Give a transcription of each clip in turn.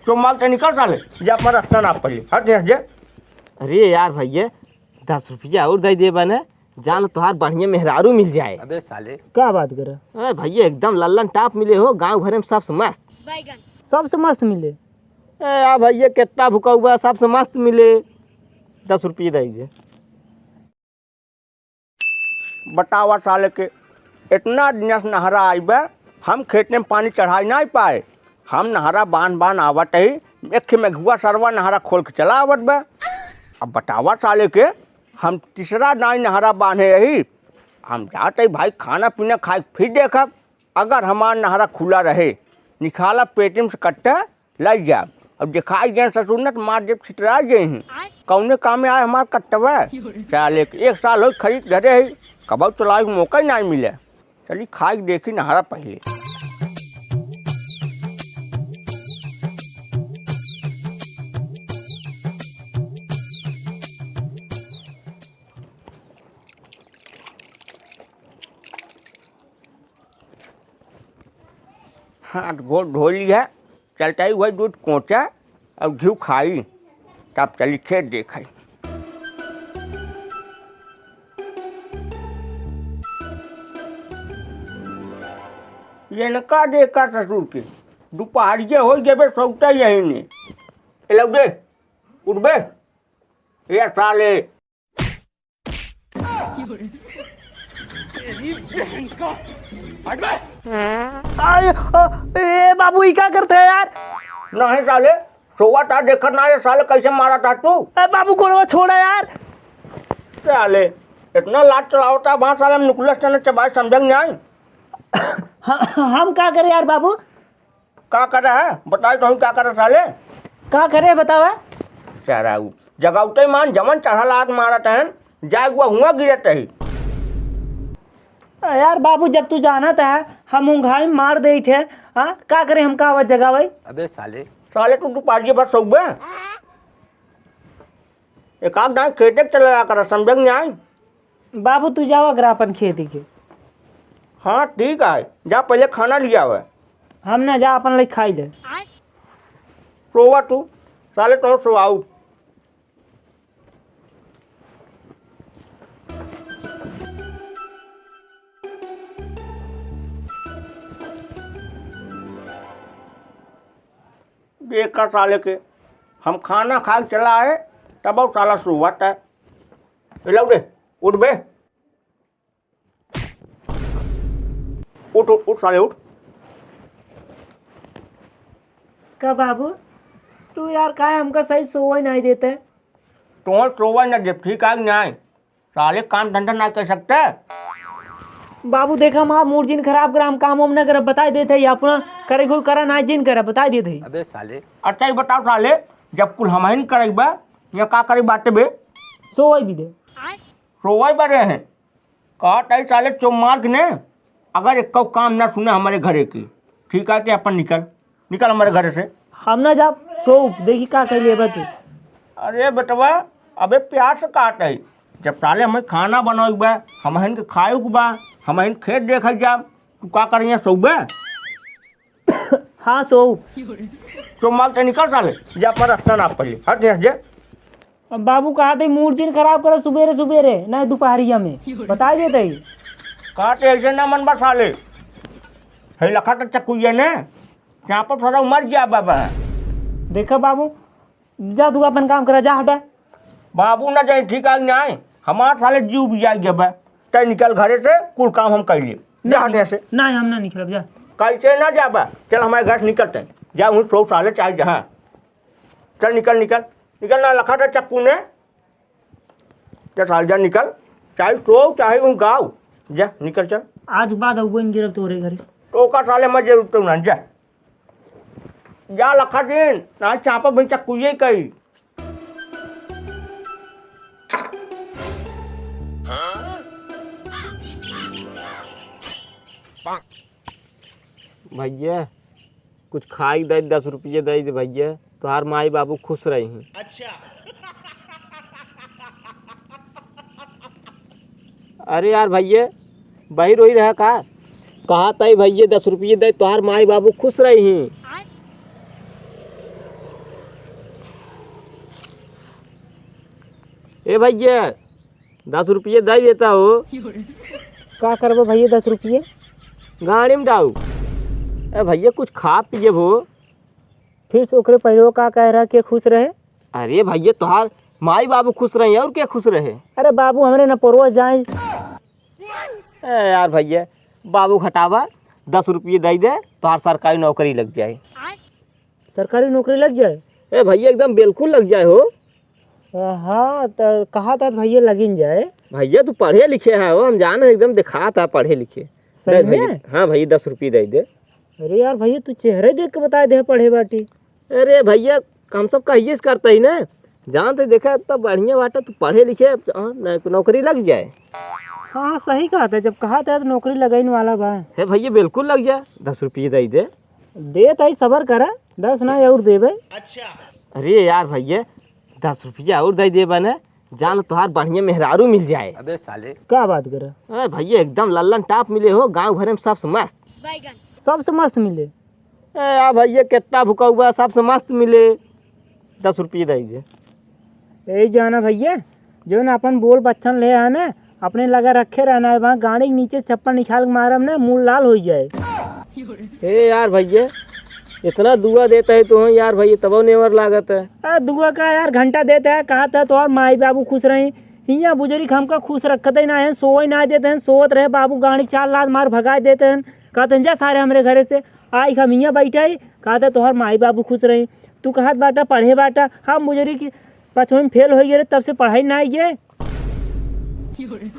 तो माल तो निकल साले जा अपना रास्ता नाप पड़ी हट यहाँ जे। अरे यार भैया 10 रुपया और दे बने जान तुहार बढ़िया मेहरारू मिल जाए। अबे साले क्या बात कर? अरे भैया एकदम लल्लन टाप मिले हो, गांव भरे में सबसे मस्त। सबसे मस्त मिले? यार भैया कितना भूखा हुआ, सबसे मस्त मिले। 10 रुपये दीजिए। बतावा साले के इतना दिन से नहरा आईबे हम खेत में पानी चढ़ाई नहीं पाए। हम नहरा बान आवत ही एक में घुआ सरवा नहरा खोल के चला आवत बे। अब बतावा साले के हम तीसरा नाई नहरा बांधे यही हम जाते भाई खाना पीना खाए फिर देखब। अगर हमारा नहरा खुला रहे निकाला पेटीएम से कट्टा लग जाए। अब दिखाई गए ससुर ने तो मार जब छिटरा गए हैं कौने काम में आए हमारा कट्टवा साले के। 1 साल हो खरीद घरे ही कब चलाए मौका ही नहीं मिले। चलिए खाई देखी नहरा पहले। हाथ गोड़ धो ली है, चलता ही वही दूध कोचा और घी खाई तब चली खेत देखाई। ये न का देखा ससुर के दोपहरिए हो जब सौता यही ने लग दे उठबे ये साले। ए बाबू ये क्या करते हैं यार? नहीं साले सोवा था देखा ना ये साले कैसे मारा था तू। बाबू को छोड़ा यार। साले इतना लाट चलाओ था वहाँ साले में निकुलस ने चबाई समझ नहीं आई। हम क्या करें यार बाबू? क्या कर रहा है बताए तो हम क्या कर रहे साले। क्या करे बताओ? सारा जगावते मान जमन चढ़ा लात मारा टहन जाए हुआ गिरत ही। यार बाबू जब तू जाना था हम उंघाई मार दे थे। हाँ क्या करे हम? का आवाज जगा भाई? अबे साले साले तू दोपहरिए बस सोबे एक आध दाई खेते चला कर समझ नहीं आई। बाबू तू जाओ अगर अपन खेती के। हाँ ठीक है जा पहले खाना लिया हुआ। हम ना जा अपन ले खाई ले। सोवा तू साले तो सोआऊ। देखा साले के हम खाना खा के चला आए तब और साला सुबह है लो दे उठ बे उठ उठ उठ साले उठ। का बाबू तू यार का हमका सही सोवा नहीं देते? तो सोवा न जब ठीक है नहीं साले काम धंधा ना कर सकते। बाबू देखा माँ मूड जिन खराब करा हम काम वाम न कर बता देते या अपना करे कोई करा ना जिन करे बता देते। अबे साले अच्छा ही बताओ साले जब कुल हम ही करेबा या का करे बाटे बे सोवा भी दे सोवा बड़े हैं कहा ताई साले चौमार्ग ने अगर एक काम ना सुने हमारे घरे की ठीक है कि अपन निकल निकल हमारे घर से। हम ना जा सो देखी का कह लिए तू। अरे बेटवा अबे प्यार से काट है जब साले हमें खाना बनाओ बा हम हन के खाए बा हम हन खेत देख जा तू का करिए सोबे। हाँ सो तो माल तो निकल साले जा पर रास्ता ना पड़ी हट यहाँ जे। बाबू कहा थे मूड जिन खराब करो सुबेरे सुबेरे ना दोपहरिया में बता देते। काटे ऐसे ना मन बा साले है लखा तक चक्कुए ने यहाँ पर थोड़ा मर गया बाबा। देखा बाबू जा तू अपन काम करा जा हटा। बाबू ना जाए ठीक है नहीं हमारा साले जीव भी जा गया तय निकल घरे से कुल काम हम कर लिए जा से। नहीं हम ना निकलब जा कैसे ना जाबा चल हमारे घर से निकलते जा हूँ 100 साले चाहे जहाँ चल निकल निकल निकल ना लखा था चक्कू ने चल साल जा निकल चाहे 100 चाहे उन गाँव जा निकल चल। आज बाद गिरब तोरे घरे तो का साले मैं जरूर तो ना जा जा लखा दिन ना चापा भाई चक्कू ये कही। भैया कुछ खाई दे 10 रुपये दे दे भैया तुम्हार माई बाबू खुश रही हैं। अच्छा अरे यार भैया बही रोई रहा का कहा तई भैया 10 रुपये दे तुम्हार माई बाबू खुश रही हैं। ए भैया 10 रुपये दे देता हो। का करबो भैया 10 रुपये? गाड़ी में डाऊ। ए भैया कुछ खा पिए हो। फिर से ओकरे पहले का कह रहा कि खुश रहे? अरे भैया तुहार माई बाबू खुश रहे और क्या खुश रहे। अरे बाबू हमरे न पूर्वज जाए। ए यार भैया बाबू हटावा 10 रुपये दे दे तुहार सरकारी नौकरी लग जाए। सरकारी नौकरी लग जाए? ए भैया एकदम बिल्कुल लग जाए हो। हाँ तो कहा था भैया लगिन जाए। भैया तू पढ़े लिखे है हो, हम जाने एकदम दिखा था पढ़े लिखे। सही दे में? भैया, हाँ भैया 10 रुपये दे दे। अरे यार भैया तू चेहरे देख के बता दे पढ़े बाटी। अरे भैया हम सब कहिए करते ही ना, जानते देखा तब बढ़िया बाटा तू पढ़े लिखे नौकरी लग जाए। हाँ सही कहा था, जब कहा था तो नौकरी लगाइन वाला बा। है भैया बिल्कुल लग जाए 10 रुपये दे दे। दे ताई सबर करा 10 ना और देबे। अरे यार भैया 10 रुपया और दे दे बने, जान तुहार बढ़िया मेहरारू मिल जाए। अबे साले क्या बात कर? अरे भैया एकदम लल्लन टाप मिले हो, गांव भर में सबसे मस्त। सबसे मस्त मिले? यार भैया कितना भुका हुआ सबसे मस्त मिले। 10 रुपये दे दे। ए जाना भैया जो ना अपन बोल बच्चन ले आना अपने लगा रखे रहना है, वहाँ गाड़ी के नीचे चप्पल निकाल के मारम ना मुँह लाल हो जाए। ए यार भैया इतना दुआ देता है तो यार भैया तब नेवर लागत है। दुआ का यार घंटा देता है, कहा था तो और माई बाबू खुश रही। हियाँ बुजुर्ग हमका खुश रखते ही ना है, सोए ना देते हैं, सोत रहे बाबू गाड़ी 4 लाख मार भगा देते हैं। कहते हैं जा सारे हमारे घरे से आई हम हियाँ बैठे ही, कहा था तोहर माई बाबू खुश रही। तू कहत बाटा पढ़े बाटा, हम बुजुर्ग 5वीं में फेल हो गए तब से पढ़ाई ना आइए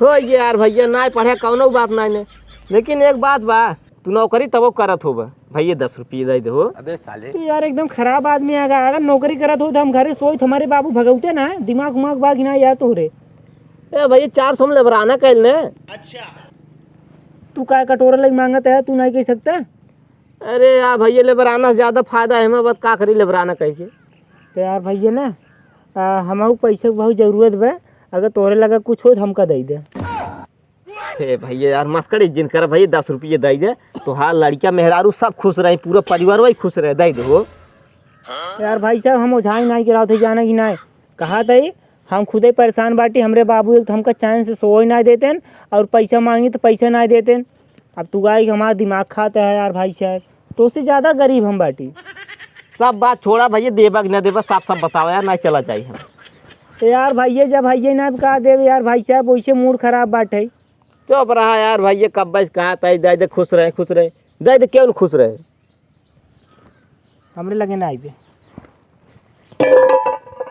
हो ये यार भैया ना पढ़े कौनो बात नहीं ने, लेकिन एक बात बा तू नौकरी तब करत होबा। भैया 10 रुपये दे दो। अबे साले तो यार एकदम खराब आदमी आगा। अगर नौकरी करत हो तो हम घरे सोई हमारे बाबू भगवते ना, दिमाग उमाग बाग ना यार तोहरे। ए भैया 400 में लेबराना कैल ने। तू का कटोरा लग मांगत है, तू नहीं कह सकता? अरे यार भैया लेबराना से ज़्यादा फायदा है, मैं बस का करी लेबराना कह के। तो यार भैया ना हमको पैसे की बहुत ज़रूरत बा, अगर तोहरे लगा कुछ हो तो हमका दे दे। हे भैया यार मस्करी जिन कर भैया 10 रुपये दे दे तो हाँ लड़का मेहरारू सब खुश रहे, पूरा परिवार वही खुश रहे, दे दो। यार भाई साहब हम ओझाई नहीं गिराओ थे जाना कि नहीं, कहा था हम खुद ही परेशान बाटी। हमरे बाबू एक तो हमका चैन से सोए ना देते हैं और पैसा मांगी तो पैसा ना देते हैं। अब तू गाय हमारा दिमाग खाता है यार भाई साहब, तो उससे ज़्यादा गरीब हम बाटी। सब बात छोड़ा भैया, देबा कि न देबा साफ साफ बताओ यार, नहीं चला जाए हम। तो यार भैया जब भैया ना कहा दे यार भाई साहब, वैसे मूड खराब बात है। चुप रहा यार भैया, कब बस कहा था दे दे, खुश रहे खुश रहे, दे दे क्यों खुश रहे। हमरे लगे ना आइए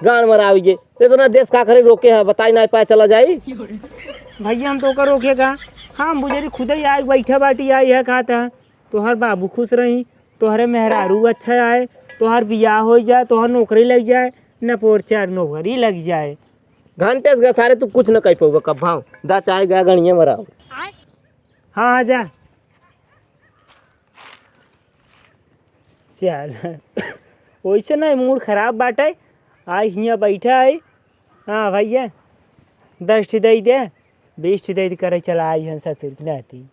गान मराओगे तो ना देश का करे रोके है, बताई नहीं पाए चला जाए। भैया हम तो कर रोकेगा, हाँ बुझे खुद ही आए बैठे बाटी आई है, कहा था तोहर बाबू खुश रही, तोहरे मेहरारू अच्छा आए, तोहर बियाह हो जाए, तोहर नौकरी लग जाए, न पोर 4 नौकरी लग जाए। घंटे से सारे तू कुछ न कह पाओगे, कब भाव दा चाहे गा गणिया मराओ। हाँ जा चल वैसे नहीं मूड खराब बाटे, आई हियाँ बैठा है। हाँ भैया 10 दे दे, 20 दे करे चला आई हंसा सिर्फ नहीं।